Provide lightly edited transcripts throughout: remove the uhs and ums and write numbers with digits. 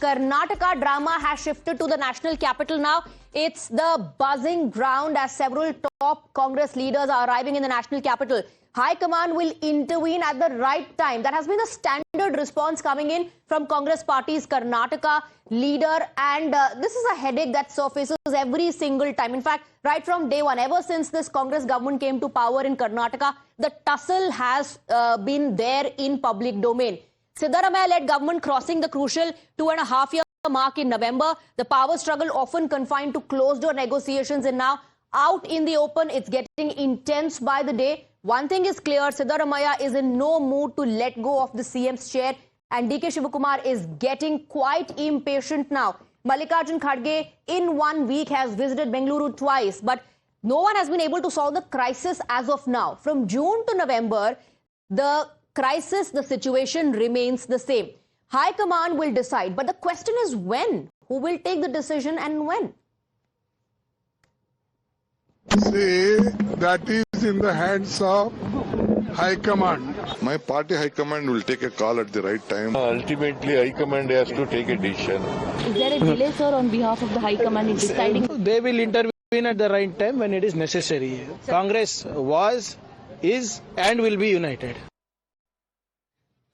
Karnataka drama has shifted to the national capital now. It's the buzzing ground as several top Congress leaders are arriving in the national capital. High Command will intervene at the right time. That has been the standard response coming in from Congress Party's Karnataka leader. And this is a headache that surfaces every single time. In fact, right from day one, ever since this Congress government came to power in Karnataka, the tussle has been there in public domain. Siddaramaiah-led government crossing the crucial 2.5-year mark in November. The power struggle often confined to closed-door negotiations, and now out in the open, it's getting intense by the day. One thing is clear, Siddaramaiah is in no mood to let go of the CM's chair, and DK Shivakumar is getting quite impatient now. Mallikarjun Kharge in 1 week has visited Bengaluru twice, but no one has been able to solve the crisis as of now. From June to November, the crisis, the situation remains the same. High Command will decide, but the question is when? Who will take the decision and when? See, that is in the hands of High Command. My party High Command will take a call at the right time. Ultimately, High Command has to take a decision. Is there a delay, sir, on behalf of the High Command in deciding? They will intervene at the right time when it is necessary. Congress was, is, and will be united.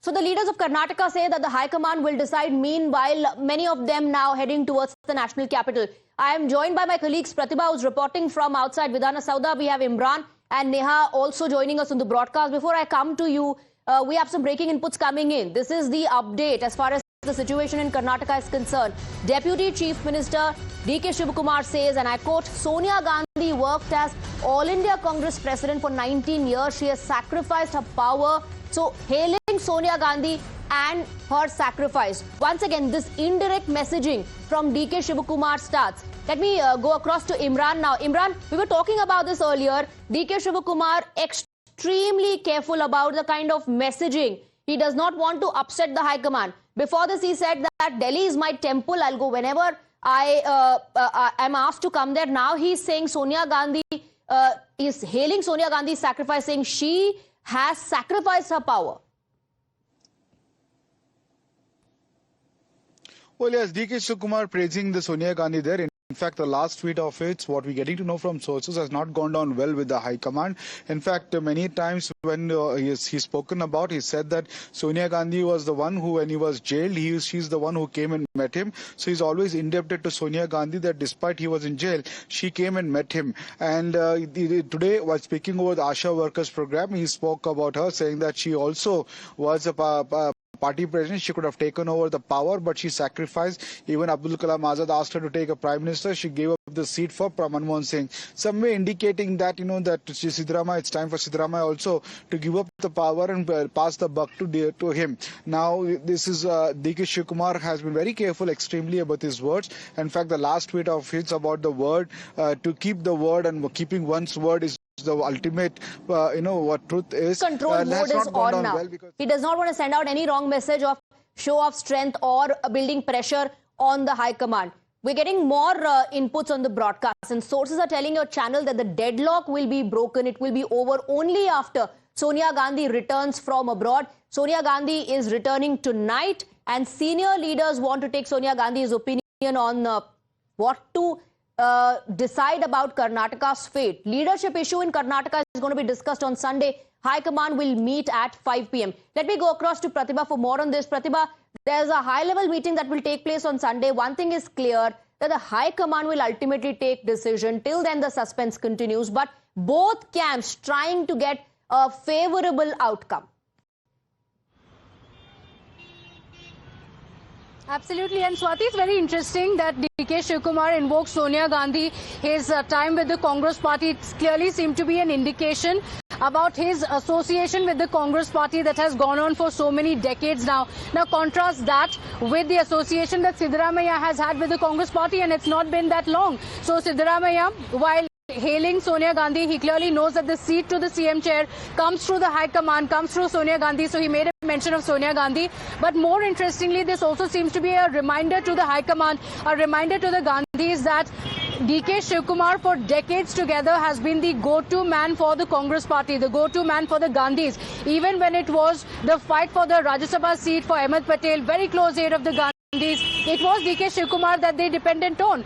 So the leaders of Karnataka say that the High Command will decide. Meanwhile, many of them now heading towards the national capital. I am joined by my colleagues Pratibha, who's reporting from outside Vidhana Soudha. We have Imran and Neha also joining us on the broadcast. Before I come to you, we have some breaking inputs coming in. This is the update as far as the situation in Karnataka is concerned. Deputy Chief Minister DK Shivakumar says, and I quote, Sonia Gandhi worked as All India Congress President for 19 years. She has sacrificed her power. So, hailing Sonia Gandhi and her sacrifice. Once again, this indirect messaging from DK Shivakumar starts. Let me go across to Imran now. Imran, we were talking about this earlier. DK Shivakumar extremely careful about the kind of messaging. He does not want to upset the High Command. Before this, he said that Delhi is my temple. I'll go whenever I am asked to come there. Now he's saying Sonia Gandhi is hailing Sonia Gandhi's sacrifice, saying she has sacrificed her power. Well, yes, DK Shivakumar praising the Sonia Gandhi there. In fact, the last tweet of it, what we're getting to know from sources, has not gone down well with the High Command. In fact, many times when he's spoken about, he said that Sonia Gandhi was the one who, when he was jailed, she's the one who came and met him. So he's always indebted to Sonia Gandhi that despite he was in jail, she came and met him. And today, while speaking over the Asha Workers program, he spoke about her, saying that she also was a party president. She could have taken over the power, but she sacrificed. Even Abdul Kalam Azad asked her to take a prime minister. She gave up the seat for Manmohan Singh. Some way indicating that, that Siddaramaiah, it's time for Siddaramaiah also to give up the power and pass the buck to him. Now, this is DK Shivakumar has been very careful extremely about his words. In fact, the last tweet of his about the word, to keep the word and keeping one's word is the ultimate, what truth is. Control mode is on now. He does not want to send out any wrong message of show of strength or building pressure on the High Command. We're getting more inputs on the broadcast, and sources are telling your channel that the deadlock will be broken. It will be over only after Sonia Gandhi returns from abroad. Sonia Gandhi is returning tonight, and senior leaders want to take Sonia Gandhi's opinion on what to decide about Karnataka's fate. Leadership issue in Karnataka is going to be discussed on Sunday. High Command will meet at 5 p.m. Let me go across to Pratibha for more on this. Pratibha, there's a high-level meeting that will take place on Sunday. One thing is clear, that the High Command will ultimately take decision. Till then, the suspense continues. But both camps trying to get a favorable outcome. Absolutely, and Swati, it's very interesting that DK Shivakumar invokes Sonia Gandhi. His time with the Congress party clearly seemed to be an indication about his association with the Congress party that has gone on for so many decades now. Now contrast that with the association that Siddaramaiah has had with the Congress party, and it's not been that long. So Siddaramaiah, while hailing Sonia Gandhi, he clearly knows that the seat to the CM chair comes through the High Command, comes through Sonia Gandhi. So he made a mention of Sonia Gandhi. But more interestingly, this also seems to be a reminder to the High Command, a reminder to the Gandhis that DK Shivakumar for decades together has been the go-to man for the Congress party, the go-to man for the Gandhis. Even when it was the fight for the Rajya Sabha seat for Ahmed Patel, very close aid of the Gandhis. it was DK Shivakumar that they depended on.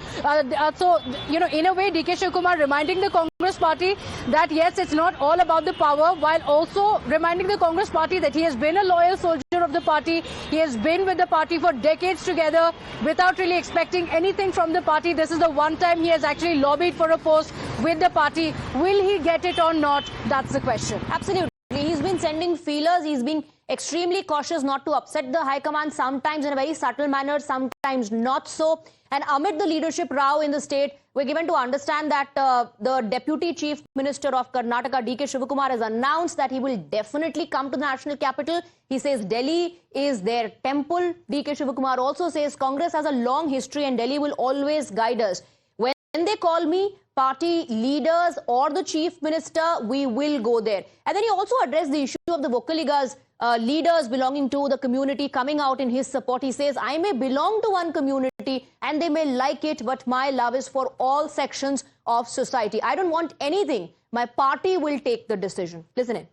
So, you know, in a way, DK Shivakumar reminding the Congress party that yes, it's not all about the power, while also reminding the Congress party that he has been a loyal soldier of the party. He has been with the party for decades together without really expecting anything from the party. This is the one time he has actually lobbied for a post with the party. Will he get it or not? That's the question. Absolutely. He's been sending feelers. He's being extremely cautious not to upset the High Command, sometimes in a very subtle manner, sometimes not so. And amid the leadership row in the state, we're given to understand that the Deputy Chief Minister of Karnataka, DK Shivakumar, has announced that he will definitely come to the national capital. He says Delhi is their temple. DK Shivakumar also says Congress has a long history and Delhi will always guide us. When they call me, party leaders or the chief minister, we will go there. And then he also addressed the issue of the Vokkaligas leaders belonging to the community coming out in his support. He says, I may belong to one community and they may like it, but my love is for all sections of society. I don't want anything. My party will take the decision. Listen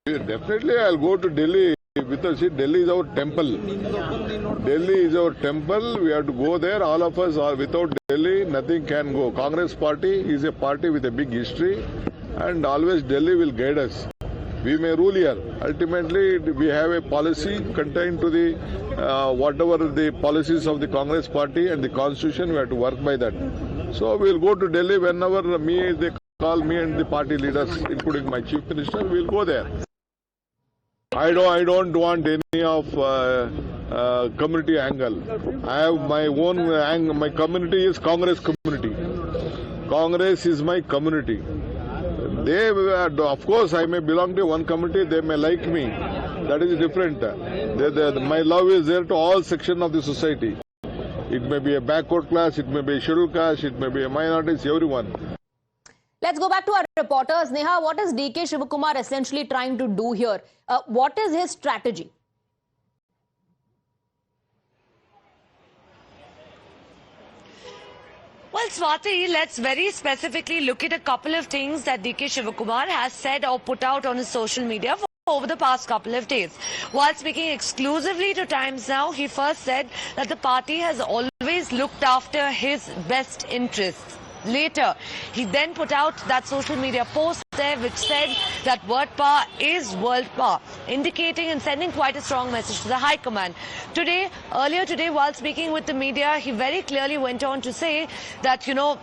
in. Definitely, I'll go to Delhi. Because see, Delhi is our temple. Delhi is our temple. We have to go there. All of us are without Delhi, nothing can go. Congress party is a party with a big history, and always Delhi will guide us. We may rule here. Ultimately, we have a policy contained to the whatever the policies of the Congress party and the constitution. We have to work by that. So we will go to Delhi whenever they call me and the party leaders, including my chief minister. We will go there. I don't want any of community angle. I have my own angle. My community is Congress community. Congress is my community. They, of course, I may belong to one community. They may like me. That is different. My love is there to all sections of the society. It may be a backward class. It may be a scheduled caste. It may be a minorities. Everyone. Let's go back to our reporters. Neha, what is DK Shivakumar essentially trying to do here? What is his strategy? Well, Swati, let's very specifically look at a couple of things that DK Shivakumar has said or put out on his social media over the past couple of days. While speaking exclusively to Times Now, he first said that the party has always looked after his best interests. Later, he then put out that social media post there which said that word power is world power, indicating and sending quite a strong message to the High Command. Earlier today, while speaking with the media, he very clearly went on to say that, you know,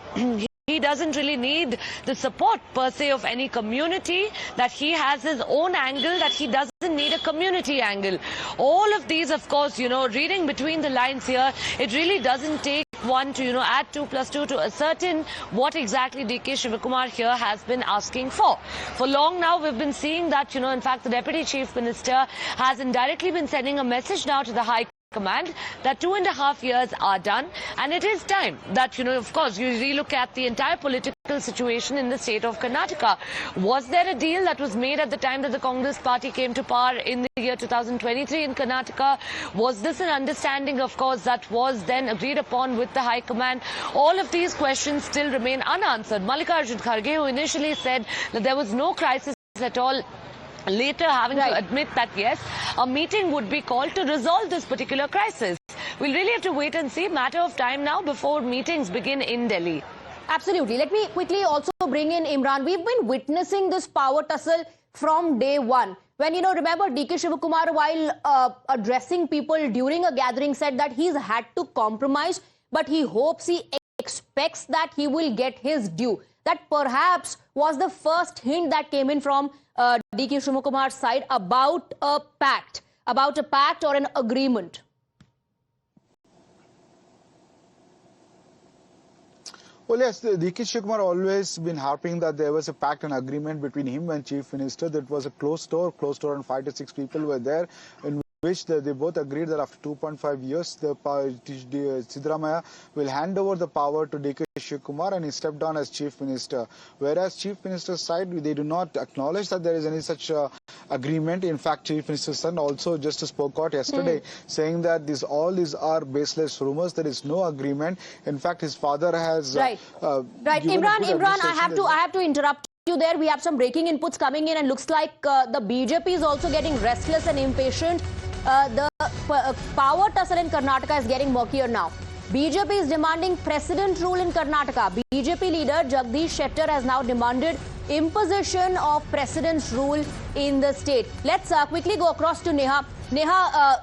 he doesn't really need the support per se of any community, that he has his own angle, that he doesn't need a community angle. All of these, of course, you know, reading between the lines here, it really doesn't take one to, you know, add 2 plus 2 to ascertain what exactly DK Shivakumar here has been asking for. For long now, we've been seeing that, you know, in fact, the Deputy Chief Minister has indirectly been sending a message now to the High Command that 2.5 years are done, and it is time that, you know, of course, you relook at the entire political situation in the state of Karnataka. Was there a deal that was made at the time that the Congress party came to power in the year 2023 in Karnataka? Was this an understanding, of course, that was then agreed upon with the High Command? All of these questions still remain unanswered. Mallikarjun Kharge, who initially said that there was no crisis at all, later having to admit that yes, a meeting would be called to resolve this particular crisis. We'll really have to wait and see. Matter of time now before meetings begin in Delhi. Absolutely. Let me quickly also bring in Imran. We've been witnessing this power tussle from day one. When, you know, remember DK Shivakumar, while addressing people during a gathering, said that he's had to compromise, but he hopes, he expects that he will get his due. That perhaps was the first hint that came in from DK Shivakumar's side about a pact or an agreement. Well, yes, DK Shivakumar always been harping that there was a pact and agreement between him and Chief Minister. That was a closed door and 5 to 6 people were there, in which they both agreed that after 2.5 years, Siddaramaiah will hand over the power to DK Shivakumar, and he stepped down as Chief Minister. Whereas Chief Minister's side, they do not acknowledge that there is any such agreement. In fact, Chief Minister's son also just spoke out yesterday saying that all these are baseless rumors. There is no agreement. In fact, his father has Right. Imran, I have to interrupt you there. We have some breaking inputs coming in, and looks like the BJP is also getting restless and impatient. The power tussle in Karnataka is getting murkier now. BJP is demanding precedent rule in Karnataka. BJP leader Jagdish Shettar has now demanded imposition of precedence rule in the state. Let's quickly go across to Neha. Neha,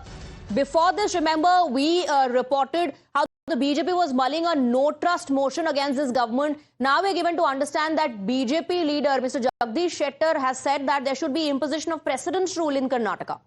before this, remember, we reported how the BJP was mulling a no-trust motion against this government. Now we're given to understand that BJP leader, Mr. Jagdish Shettar, has said that there should be imposition of precedence rule in Karnataka.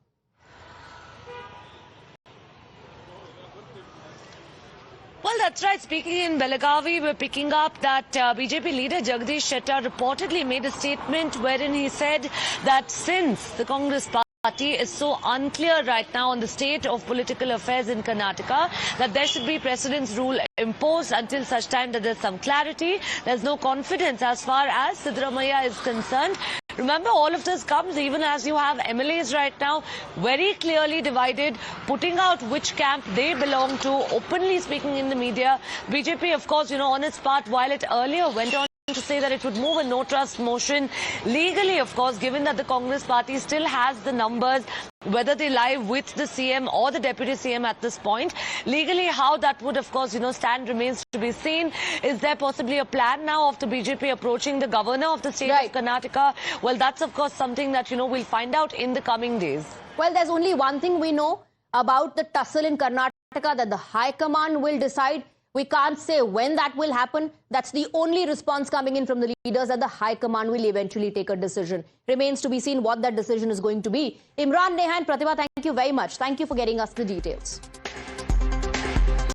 Well, that's right. Speaking in Belagavi, we're picking up that BJP leader Jagdish Shettar reportedly made a statement wherein he said that since the Congress party is so unclear right now on the state of political affairs in Karnataka, that there should be precedence rule imposed until such time that there's some clarity. There's no confidence as far as Siddaramaiah is concerned. Remember, all of this comes even as you have MLAs right now very clearly divided, putting out which camp they belong to, openly speaking in the media. BJP, of course, on its part, while it earlier went on to say that it would move a no-trust motion legally, of course, given that the Congress party still has the numbers, whether they lie with the CM or the Deputy CM at this point. Legally, how that would, of course, stand remains to be seen. Is there possibly a plan now of the BJP approaching the governor of the state of Karnataka? Well, that's, of course, something that, we'll find out in the coming days. Well, there's only one thing we know about the tussle in Karnataka, that the High Command will decide. We can't say when that will happen. That's the only response coming in from the leaders, that the High Command will eventually take a decision. Remains to be seen what that decision is going to be. Imran, Neha and Pratibha, thank you very much. Thank you for getting us the details.